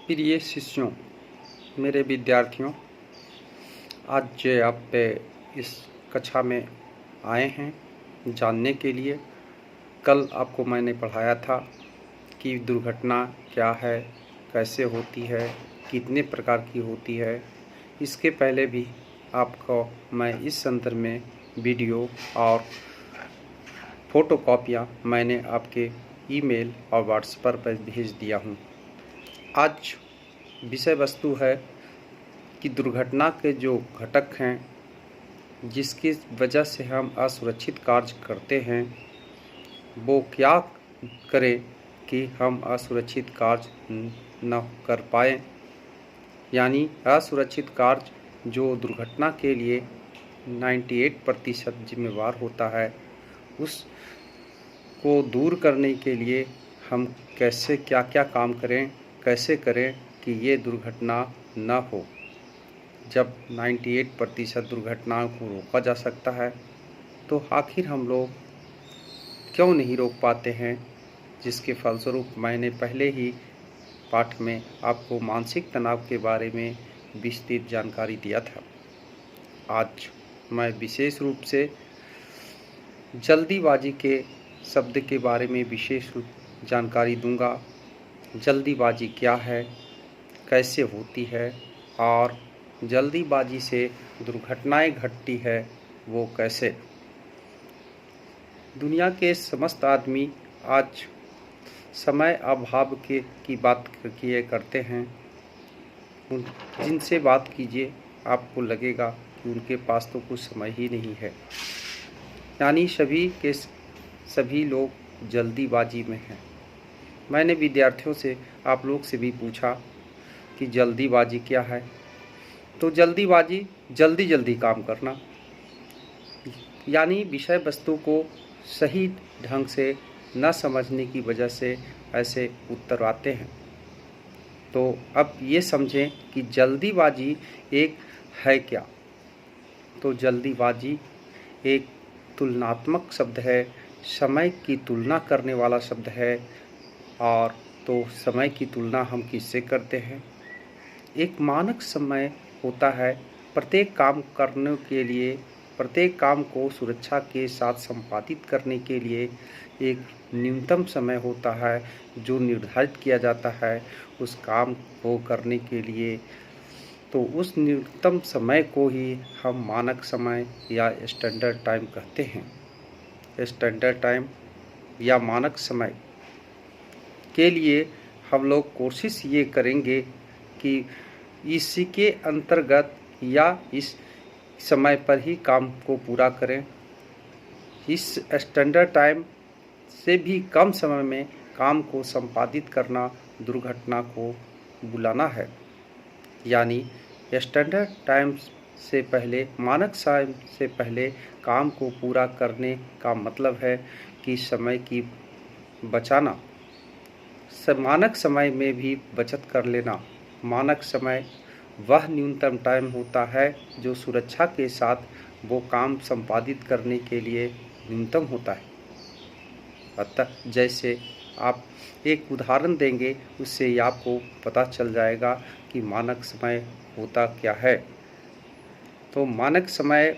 प्रिय शिष्यों, मेरे विद्यार्थियों, आज आप इस कक्षा में आए हैं जानने के लिए। कल आपको मैंने पढ़ाया था कि दुर्घटना क्या है, कैसे होती है, कितने प्रकार की होती है। इसके पहले भी आपको मैं इस संदर्भ में वीडियो और फोटोकॉपियाँ मैंने आपके ईमेल और व्हाट्सएप पर भेज दिया हूँ। आज विषय वस्तु है कि दुर्घटना के जो घटक हैं जिसकी वजह से हम असुरक्षित कार्य करते हैं, वो क्या करें कि हम असुरक्षित कार्य न कर पाएँ। यानी असुरक्षित कार्य जो दुर्घटना के लिए 98% जिम्मेवार होता है, उसको दूर करने के लिए हम कैसे क्या क्या काम करें, कैसे करें कि ये दुर्घटना न हो। जब 98% दुर्घटनाओं को रोका जा सकता है, तो आखिर हम लोग क्यों नहीं रोक पाते हैं, जिसके फलस्वरूप मैंने पहले ही पाठ में आपको मानसिक तनाव के बारे में विस्तृत जानकारी दिया था। आज मैं विशेष रूप से जल्दीबाजी के शब्द के बारे में विशेष जानकारी दूंगा। जल्दीबाजी क्या है, कैसे होती है और जल्दीबाजी से दुर्घटनाएं घटती है वो कैसे। दुनिया के समस्त आदमी आज समय अभाव की बात किए करते हैं। जिनसे बात कीजिए आपको लगेगा कि उनके पास तो कुछ समय ही नहीं है। यानी सभी लोग जल्दीबाजी में हैं। मैंने विद्यार्थियों से, आप लोग से भी पूछा कि जल्दीबाजी क्या है। तो जल्दीबाजी जल्दी काम करना, यानी विषय वस्तु को सही ढंग से न समझने की वजह से ऐसे उत्तर आते हैं। तो अब ये समझें कि जल्दीबाजी एक है क्या। तो जल्दीबाजी एक तुलनात्मक शब्द है, समय की तुलना करने वाला शब्द है। और तो समय की तुलना हम किससे करते हैं? एक मानक समय होता है प्रत्येक काम करने के लिए, प्रत्येक काम को सुरक्षा के साथ संपादित करने के लिए एक न्यूनतम समय होता है जो निर्धारित किया जाता है उस काम को करने के लिए। तो उस न्यूनतम समय को ही हम मानक समय या स्टैंडर्ड टाइम कहते हैं। स्टैंडर्ड टाइम या मानक समय के लिए हम लोग कोशिश ये करेंगे कि इसके अंतर्गत या इस समय पर ही काम को पूरा करें। इस स्टैंडर्ड टाइम से भी कम समय में काम को संपादित करना दुर्घटना को बुलाना है। यानी स्टैंडर्ड टाइम से पहले, मानक समय से पहले काम को पूरा करने का मतलब है कि समय की बचाना, मानक समय में भी बचत कर लेना। मानक समय वह न्यूनतम टाइम होता है जो सुरक्षा के साथ वो काम संपादित करने के लिए न्यूनतम होता है। अतः जैसे आप एक उदाहरण देंगे, उससे आपको पता चल जाएगा कि मानक समय होता क्या है। तो मानक समय,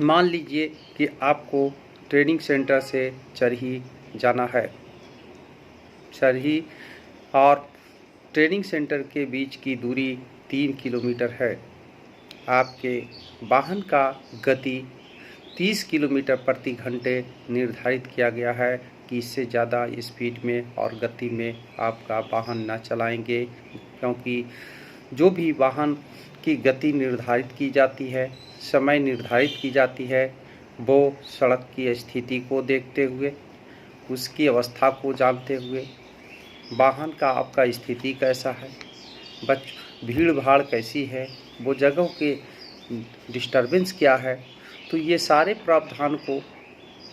मान लीजिए कि आपको ट्रेनिंग सेंटर से चरही जाना है। चरही और ट्रेनिंग सेंटर के बीच की दूरी 3 किलोमीटर है। आपके वाहन का गति 30 किलोमीटर प्रति घंटे निर्धारित किया गया है कि इससे ज़्यादा स्पीड में और गति में आपका वाहन न चलाएंगे, क्योंकि जो भी वाहन की गति निर्धारित की जाती है, समय निर्धारित की जाती है, वो सड़क की स्थिति को देखते हुए, उसकी अवस्था को जानते हुए, वाहन का आपका स्थिति कैसा है, भीड़ भाड़ कैसी है, वो जगहों के डिस्टर्बेंस क्या है, तो ये सारे प्रावधान को,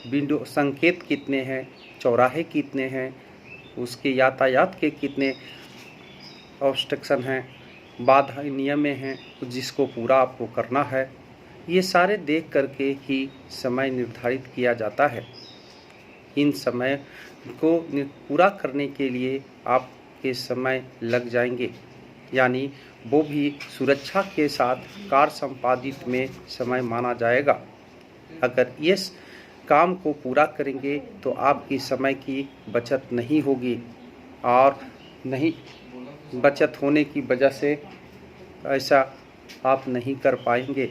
विंडो संकेत कितने हैं, चौराहे कितने हैं, उसके यातायात के कितने ऑब्स्ट्रक्शन हैं, बाधा नियम हैं, जिसको पूरा आपको करना है, ये सारे देख करके ही समय निर्धारित किया जाता है। इन समय को पूरा करने के लिए आप आपके समय लग जाएंगे, यानी वो भी सुरक्षा के साथ कार्य संपादित में समय माना जाएगा। अगर इस काम को पूरा करेंगे तो आपकी समय की बचत नहीं होगी, और नहीं बचत होने की वजह से ऐसा आप नहीं कर पाएंगे।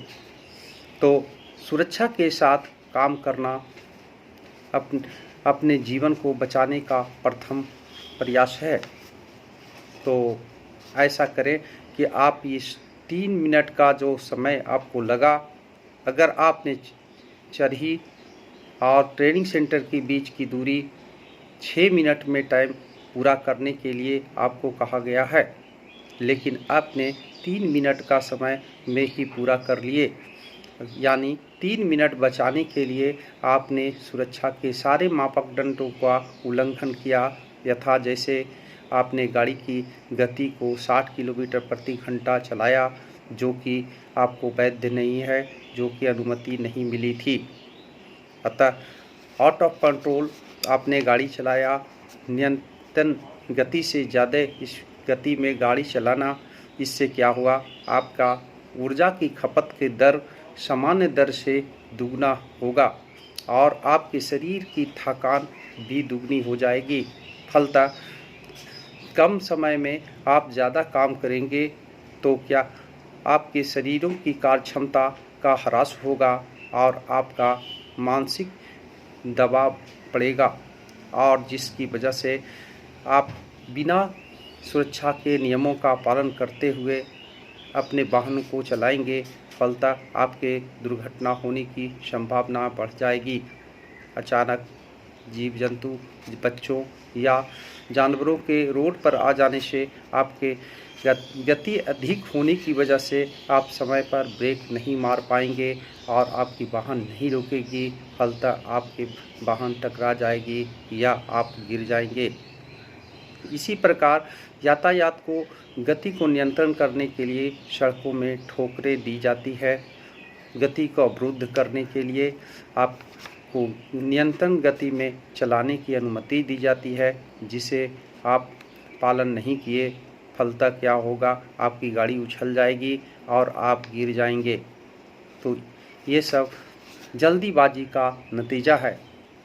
तो सुरक्षा के साथ काम करना अपने जीवन को बचाने का प्रथम प्रयास है। तो ऐसा करें कि आप इस 3 मिनट का जो समय आपको लगा, अगर आपने चरही और ट्रेनिंग सेंटर के बीच की दूरी 6 मिनट में टाइम पूरा करने के लिए आपको कहा गया है, लेकिन आपने 3 मिनट का समय में ही पूरा कर लिए, यानी 3 मिनट बचाने के लिए आपने सुरक्षा के सारे मापदंडों का उल्लंघन किया। यथा जैसे आपने गाड़ी की गति को 60 किलोमीटर प्रति घंटा चलाया, जो कि आपको वैध नहीं है, जो कि अनुमति नहीं मिली थी। अतः आउट ऑफ कंट्रोल आपने गाड़ी चलाया। नियंत्रण गति से ज़्यादा इस गति में गाड़ी चलाना, इससे क्या हुआ, आपका ऊर्जा की खपत की दर सामान्य दर से दुगना होगा और आपके शरीर की थकान भी दुगनी हो जाएगी। फलतः कम समय में आप ज़्यादा काम करेंगे तो क्या आपके शरीरों की कार्य क्षमता का ह्रास होगा और आपका मानसिक दबाव पड़ेगा, और जिसकी वजह से आप बिना सुरक्षा के नियमों का पालन करते हुए अपने वाहन को चलाएंगे। फलतः आपके दुर्घटना होने की संभावना बढ़ जाएगी। अचानक जीव जंतु, बच्चों या जानवरों के रोड पर आ जाने से आपके गति अधिक होने की वजह से आप समय पर ब्रेक नहीं मार पाएंगे और आपकी वाहन नहीं रुकेगी। फलतः आपके वाहन टकरा जाएगी या आप गिर जाएंगे। इसी प्रकार यातायात को गति को नियंत्रण करने के लिए सड़कों में ठोकरें दी जाती है। गति को अवरुद्ध करने के लिए आपको नियंत्रण गति में चलाने की अनुमति दी जाती है, जिसे आप पालन नहीं किए। फलतः क्या होगा, आपकी गाड़ी उछल जाएगी और आप गिर जाएंगे। तो ये सब जल्दीबाजी का नतीजा है।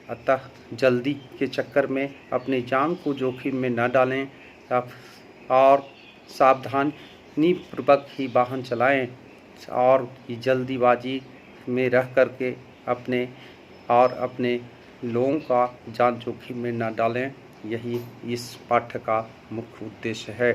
अतः जल्दी के चक्कर में अपने जान को जोखिम में न डालें और सावधानी पूर्वक ही वाहन चलाएं, और जल्दीबाजी में रह करके अपने लोगों का जान जोखिम में न डालें। यही इस पाठ्य का मुख्य उद्देश्य है।